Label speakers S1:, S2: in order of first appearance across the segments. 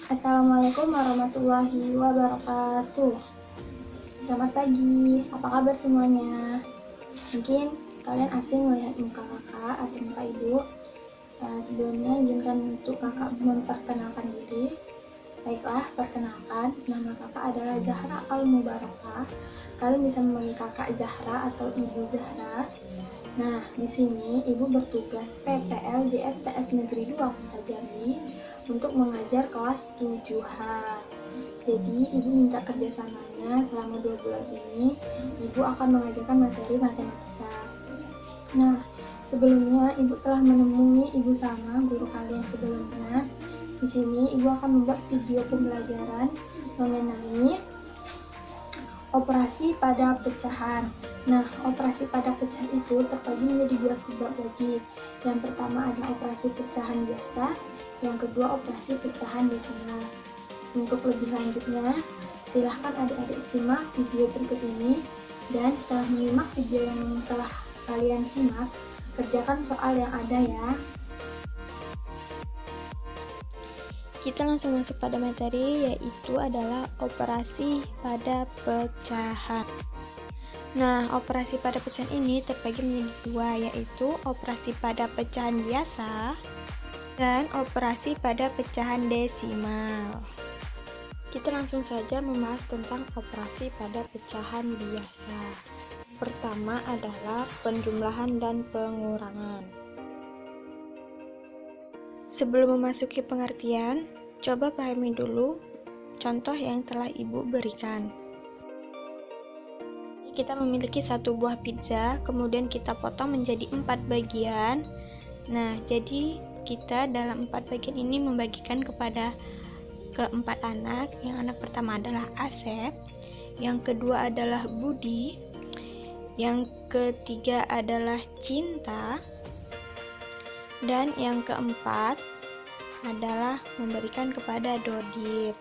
S1: Assalamualaikum warahmatullahi wabarakatuh. Selamat pagi, apa kabar semuanya? Mungkin kalian asing melihat muka kakak atau muka ibu. Sebelumnya izinkan untuk kakak memperkenalkan diri. Baiklah, perkenalkan, nama kakak adalah Zahra Al-Mubarakah. Kalian bisa memanggil kakak Zahra atau Ibu Zahra. Nah, di sini ibu bertugas PPL di FTS Negeri 2 Kota Jambi untuk mengajar kelas 7H. Jadi, ibu minta kerjasamanya selama 2 bulan ini. Ibu akan mengajarkan materi matematika. Nah, sebelumnya ibu telah menemui ibu sama guru kalian sebelumnya. Di sini ibu akan membuat video pembelajaran mengenai operasi pada pecahan. Nah, operasi pada pecahan itu terbagi menjadi 2 subbab lagi. Yang pertama adalah operasi pecahan biasa, yang kedua operasi pecahan desimal. Untuk lebih lanjutnya, silahkan adik-adik simak video berikut ini, dan setelah menyimak video yang telah kalian simak, kerjakan soal yang ada ya.
S2: Kita langsung masuk pada materi, yaitu adalah operasi pada pecahan. Nah, operasi pada pecahan ini terbagi menjadi dua, yaitu operasi pada pecahan biasa dan operasi pada pecahan desimal. Kita langsung saja membahas tentang operasi pada pecahan biasa. Pertama adalah penjumlahan dan pengurangan. Sebelum memasuki pengertian, coba pahami dulu contoh yang telah ibu berikan. Kita memiliki satu buah pizza, kemudian kita potong menjadi 4 bagian. Nah, jadi kita dalam 4 bagian ini membagikan kepada keempat anak. Yang anak pertama adalah Asep, yang kedua adalah Budi, yang ketiga adalah Cinta, dan yang keempat adalah memberikan kepada Dodit.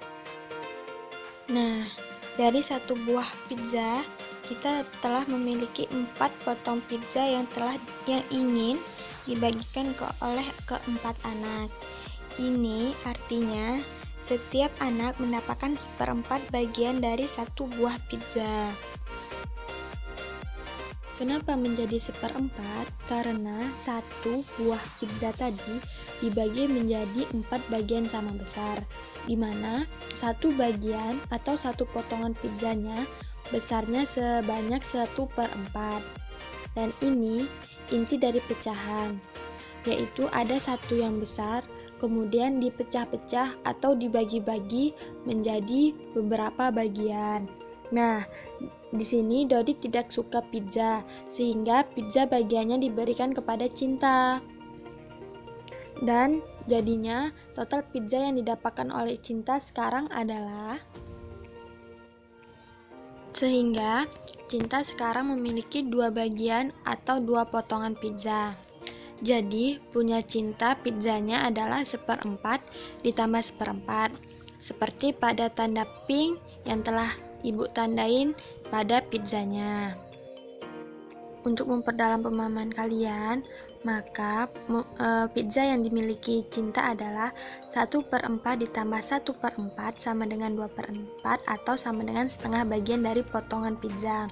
S2: Nah, dari satu buah pizza kita telah memiliki 4 potong pizza yang ingin dibagikan oleh keempat anak. Ini artinya setiap anak mendapatkan 1/4 bagian dari satu buah pizza. Kenapa menjadi 1/4? Karena satu buah pizza tadi dibagi menjadi 4 bagian sama besar, di mana satu bagian atau satu potongan pizzanya besarnya sebanyak 1/4. Dan ini inti dari pecahan, yaitu ada satu yang besar, kemudian dipecah-pecah atau dibagi-bagi menjadi beberapa bagian. Nah, di sini Dodit tidak suka pizza, sehingga pizza bagiannya diberikan kepada Cinta. Dan jadinya total pizza yang didapatkan oleh Cinta sekarang adalah, sehingga Cinta sekarang memiliki 2 bagian atau 2 potongan pizza. Jadi punya Cinta pizzanya adalah 1/4 ditambah 1/4, seperti pada tanda pink yang telah ibu tandain pada pizzanya. Untuk memperdalam pemahaman kalian, maka pizza yang dimiliki Cinta adalah 1/4 ditambah 1/4 sama dengan 2/4 atau sama dengan setengah bagian dari potongan pizza.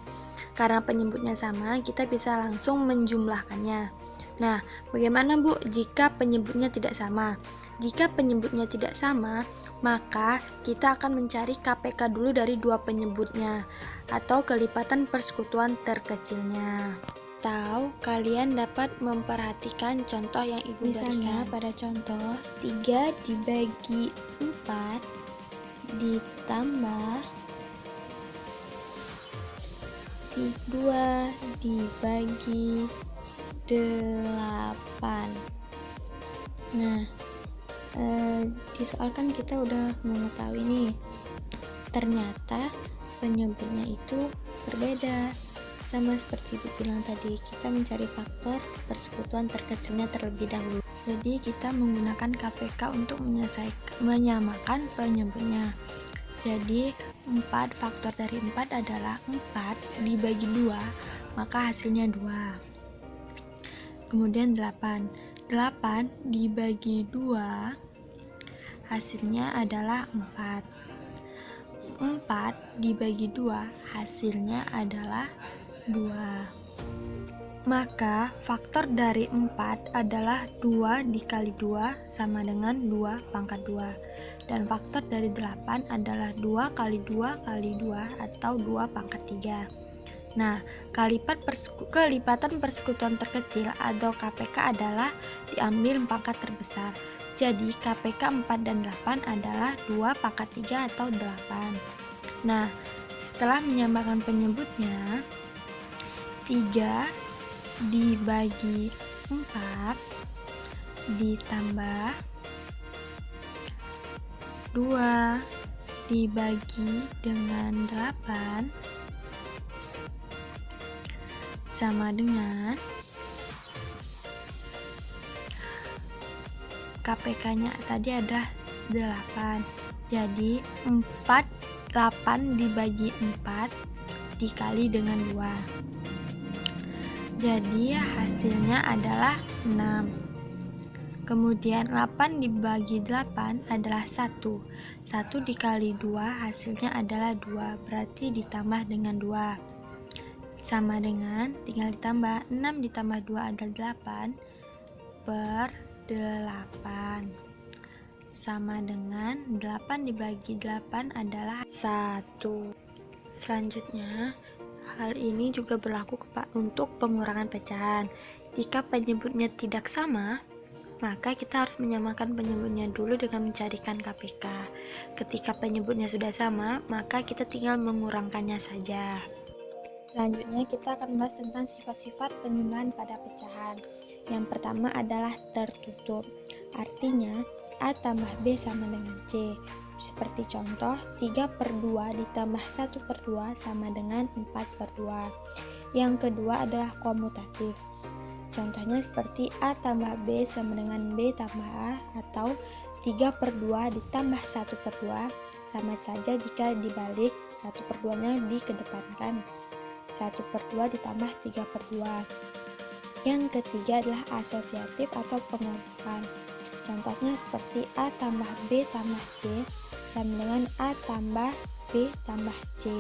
S2: Karena penyebutnya sama, kita bisa langsung menjumlahkannya. Nah, bagaimana Bu jika penyebutnya tidak sama? Jika penyebutnya tidak sama, maka kita akan mencari KPK dulu dari 2 penyebutnya, atau kelipatan persekutuan terkecilnya. Atau kalian dapat memperhatikan contoh yang ibu
S3: Misalnya
S2: berikan.
S3: pada contoh 3 dibagi 4 ditambah 2 dibagi 8. Nah, di soal kan kita udah mengetahui nih, ternyata penyebutnya itu berbeda. Sama seperti ibu bilang tadi, kita mencari faktor persekutuan terkecilnya terlebih dahulu. Jadi kita menggunakan KPK untuk menyamakan penyebutnya. Jadi 4 faktor dari 4 adalah 4 dibagi 2, maka hasilnya 2. Kemudian 8 dibagi 2
S2: hasilnya adalah 4. 4 dibagi 2, hasilnya adalah 2. Maka faktor dari 4 adalah 2 dikali 2 sama dengan 2 pangkat 2. Dan faktor dari 8 adalah 2 kali 2 kali 2 atau 2 pangkat 3. Nah, kelipatan persekutuan terkecil atau KPK adalah diambil pangkat terbesar. Jadi KPK 4 dan 8 adalah 2 pangkat 3 atau 8. Nah, setelah menyamakan penyebutnya, 3 dibagi 4 ditambah 2 dibagi dengan 8 sama dengan KPK-nya tadi adalah 8. Jadi 8 dibagi 4 dikali dengan 2. Jadi hasilnya adalah 6. Kemudian 8 dibagi 8 adalah 1. 1 dikali 2 hasilnya adalah 2. Berarti ditambah dengan 2. Sama dengan, tinggal ditambah 6 ditambah 2 adalah 8 per 8. Sama dengan 8 dibagi 8 adalah 1. Selanjutnya, hal ini juga berlaku untuk pengurangan pecahan. Jika penyebutnya tidak sama, maka kita harus menyamakan penyebutnya dulu dengan mencarikan KPK. Ketika penyebutnya sudah sama, maka kita tinggal mengurangkannya saja.
S3: Selanjutnya kita akan membahas tentang sifat-sifat penjumlahan pada pecahan. Yang pertama adalah tertutup. Artinya A tambah B sama dengan C. Seperti contoh, 3/2 ditambah 1/2 sama dengan 4/2. Yang kedua adalah komutatif. Contohnya seperti A tambah B sama dengan B tambah A, atau 3/2 ditambah 1/2 sama saja jika dibalik 1/2-nya dikedepankan. 1/2 ditambah 3/2. Yang ketiga adalah asosiatif atau pengolahkan. Contohnya seperti A tambah B tambah C sama dengan A tambah B tambah C.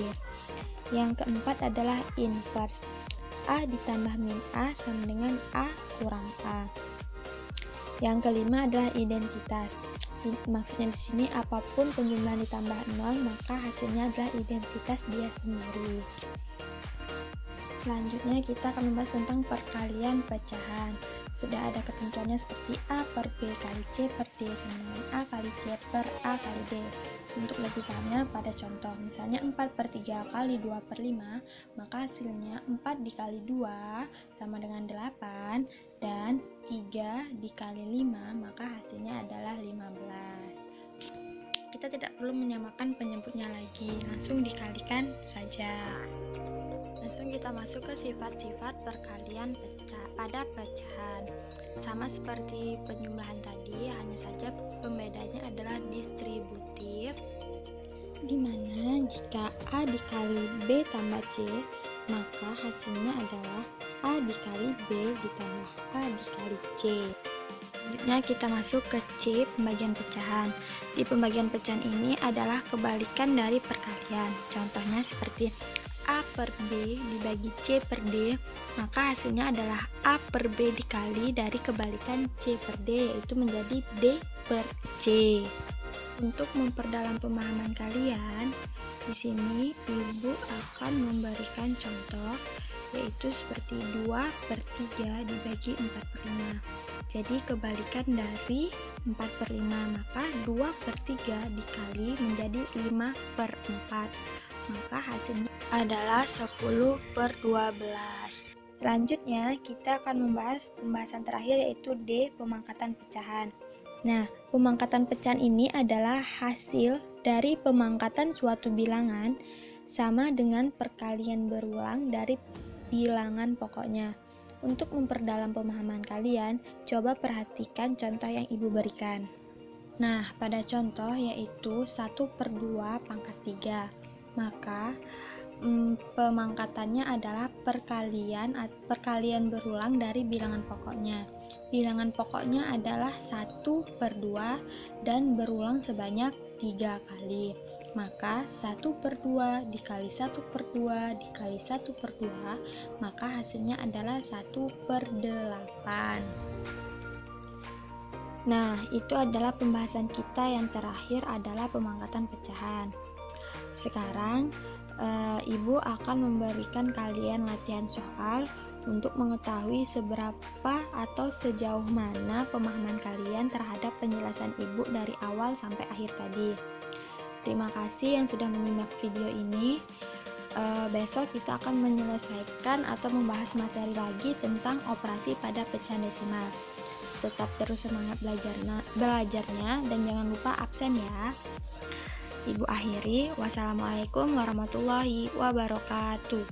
S3: Yang keempat adalah inverse. A ditambah min A sama dengan A kurang A. Yang kelima adalah identitas. Maksudnya di sini apapun penjumlahan ditambah 0 maka hasilnya adalah identitas dia sendiri. Selanjutnya kita akan membahas tentang perkalian pecahan. Sudah ada ketentuannya seperti A per B kali C per D sama dengan A kali C per A kali D. Untuk lebih pahamnya pada contoh, misalnya 4/3 kali 2/5, maka hasilnya 4 dikali 2 sama dengan 8, dan 3 dikali 5, maka hasilnya adalah 15. Kita tidak perlu menyamakan penyebutnya lagi, langsung dikalikan saja. Langsung kita masuk ke sifat-sifat perkalian pada pecahan. Sama seperti penjumlahan tadi, hanya saja pembedanya adalah distributif, di mana jika A dikali B tambah C, maka hasilnya adalah A dikali B ditambah A dikali C. Selanjutnya kita masuk ke C, pembagian pecahan. Di pembagian pecahan ini adalah kebalikan dari perkalian. Contohnya seperti A per B dibagi C per D, maka hasilnya adalah A per B dikali dari kebalikan C per D, yaitu menjadi D per C. Untuk memperdalam pemahaman kalian, di sini Ibu akan memberikan contoh, yaitu seperti 2/3 dibagi 4/5. Jadi kebalikan dari 4/5, maka 2/3 dikali menjadi 5/4. Maka hasilnya adalah 10/12. Selanjutnya kita akan membahas pembahasan terakhir, yaitu D, pemangkatan pecahan. Nah, pemangkatan pecahan ini adalah hasil dari pemangkatan suatu bilangan sama dengan perkalian berulang dari bilangan pokoknya. Untuk memperdalam pemahaman kalian, coba perhatikan contoh yang Ibu berikan. Nah, pada contoh yaitu 1/2 pangkat 3. Maka
S2: pemangkatannya adalah perkalian berulang dari bilangan pokoknya. Bilangan pokoknya adalah 1/2 dan berulang sebanyak 3 kali. Maka 1/2 dikali 1/2 dikali 1/2, maka hasilnya adalah 1/8. Nah, itu adalah pembahasan kita yang terakhir adalah pemangkatan pecahan. Sekarang Ibu akan memberikan kalian latihan soal untuk mengetahui seberapa atau sejauh mana pemahaman kalian terhadap penjelasan Ibu dari awal sampai akhir tadi. Terima kasih yang sudah menyimak video ini. Besok kita akan menyelesaikan atau membahas materi lagi tentang operasi pada pecahan desimal. Tetap terus semangat belajarnya dan jangan lupa absen ya. Ibu akhiri, wassalamualaikum warahmatullahi wabarakatuh.